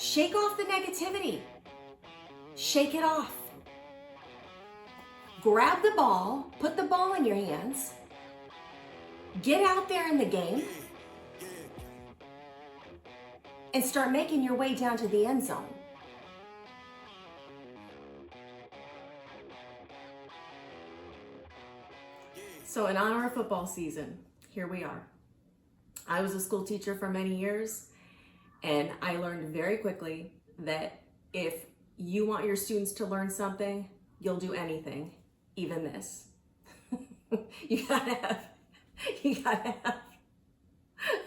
Shake off the negativity. Shake it off. Grab the ball, put the ball in your hands, get out there in the game, and start making your way down to the end zone. So in honor of football season, here we are. I was a school teacher for many years, and I learned very quickly that if you want your students to learn something, you'll do anything, even this. You gotta have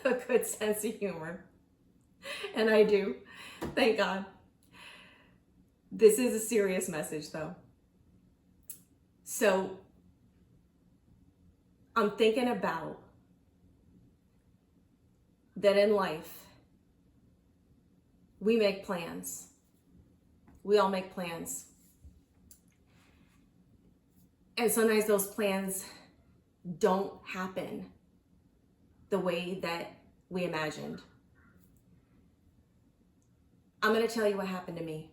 a good sense of humor. And I do, thank God. This is a serious message though. So I'm thinking about that in life, we make plans. We all make plans. And sometimes those plans don't happen the way that we imagined. I'm going to tell you what happened to me.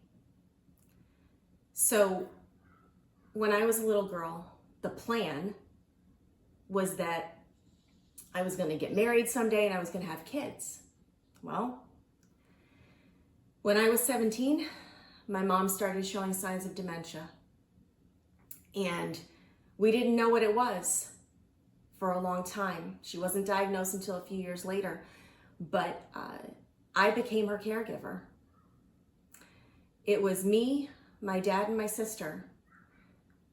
So when I was a little girl, the plan was that I was going to get married someday and I was going to have kids. Well, when I was 17, my mom started showing signs of dementia. And we didn't know what it was for a long time. She wasn't diagnosed until a few years later, but I became her caregiver. It was me, my dad, and my sister.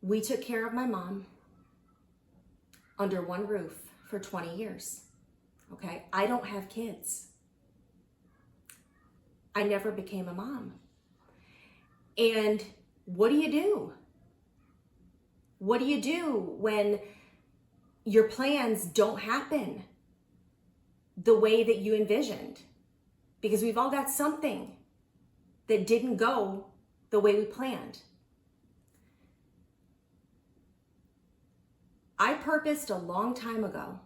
We took care of my mom under one roof for 20 years, okay? I don't have kids. I never became a mom. And what do you do? What do you do when your plans don't happen the way that you envisioned? Because we've all got something that didn't go the way we planned. I purposed a long time ago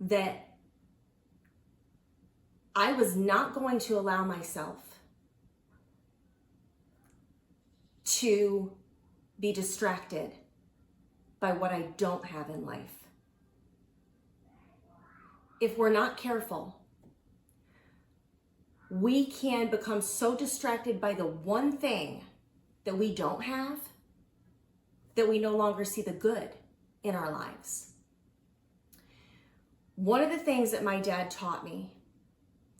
that I was not going to allow myself to be distracted by what I don't have in life. If we're not careful, we can become so distracted by the one thing that we don't have that we no longer see the good in our lives. One of the things that my dad taught me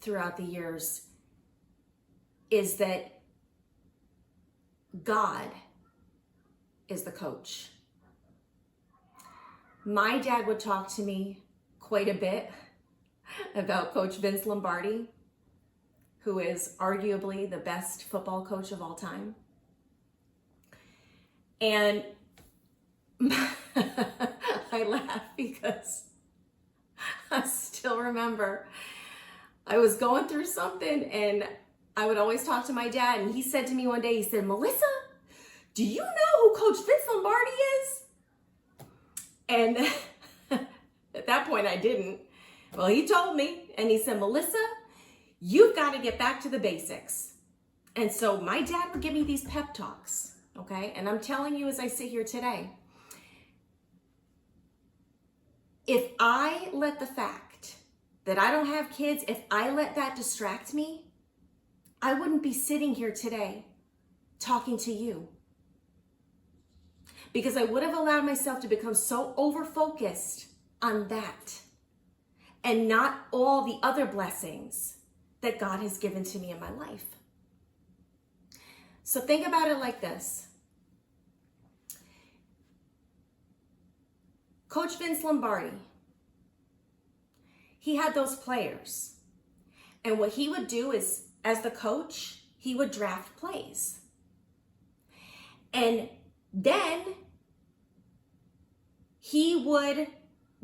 throughout the years is that God is the coach. My dad would talk to me quite a bit about Coach Vince Lombardi, who is arguably the best football coach of all time. And I laugh because I still remember I was going through something and I would always talk to my dad, and he said to me one day, he said, "Melissa, do you know who Coach Vince Lombardi is?" And at that point I didn't. Well, he told me, and he said, "Melissa, you've got to get back to the basics." And so my dad would give me these pep talks, okay? And I'm telling you as I sit here today, if I let the fact that I don't have kids, if I let that distract me, I wouldn't be sitting here today talking to you. Because I would have allowed myself to become so over-focused on that and not all the other blessings that God has given to me in my life. So think about it like this. Coach Vince Lombardi, he had those players. And what he would do is, as the coach, he would draft plays. And then he would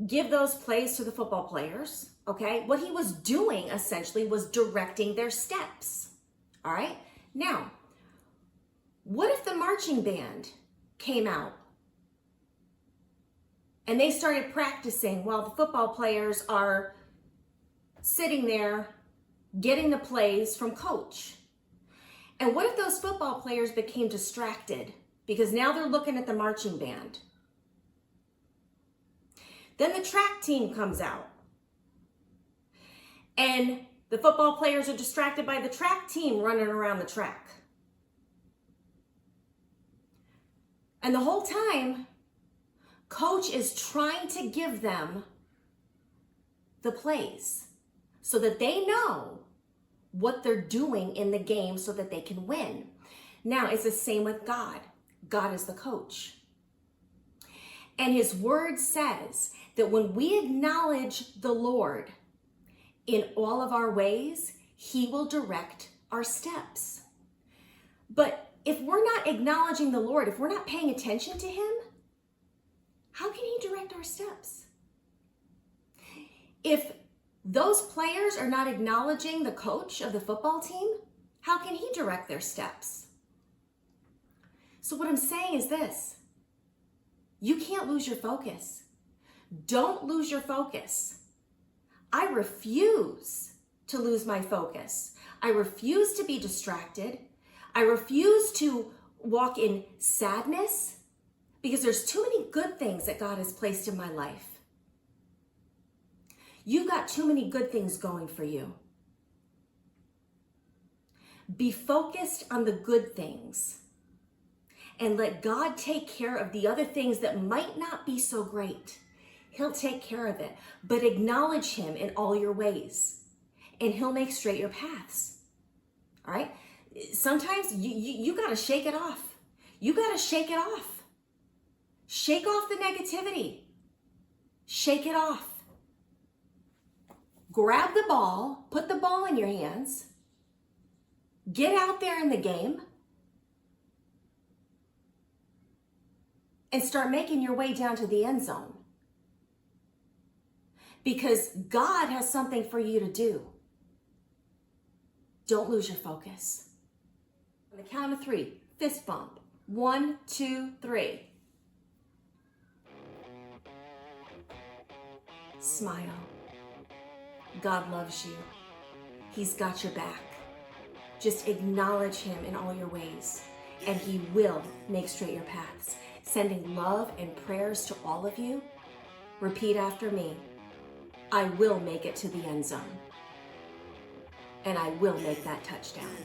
give those plays to the football players, okay? What he was doing essentially was directing their steps, all right? Now, what if the marching band came out and they started practicing while the football players are sitting there getting the plays from coach. And what if those football players became distracted because now they're looking at the marching band? Then the track team comes out and the football players are distracted by the track team running around the track. And the whole time, coach is trying to give them the plays so that they know what they're doing in the game so that they can win. Now, it's the same with God. God is the coach. And his word says that when we acknowledge the Lord in all of our ways, he will direct our steps. But if we're not acknowledging the Lord, if we're not paying attention to him, how can he direct our steps? If those players are not acknowledging the coach of the football team, how can he direct their steps? So what I'm saying is this: you can't lose your focus. Don't lose your focus. I refuse to lose my focus. I refuse to be distracted. I refuse to walk in sadness because there's too many good things that God has placed in my life. You've got too many good things going for you. Be focused on the good things and let God take care of the other things that might not be so great. He'll take care of it, but acknowledge him in all your ways and he'll make straight your paths. All right? Sometimes you got to shake it off. You got to shake it off. Shake off the negativity. Shake it off. Grab the ball, put the ball in your hands, get out there in the game, and start making your way down to the end zone. Because God has something for you to do. Don't lose your focus. On the count of 3, fist bump. 1, 2, 3. Smile. God loves you. He's got your back. Just acknowledge him in all your ways, and he will make straight your paths. Sending love and prayers to all of you. Repeat after me. I will make it to the end zone. And I will make that touchdown.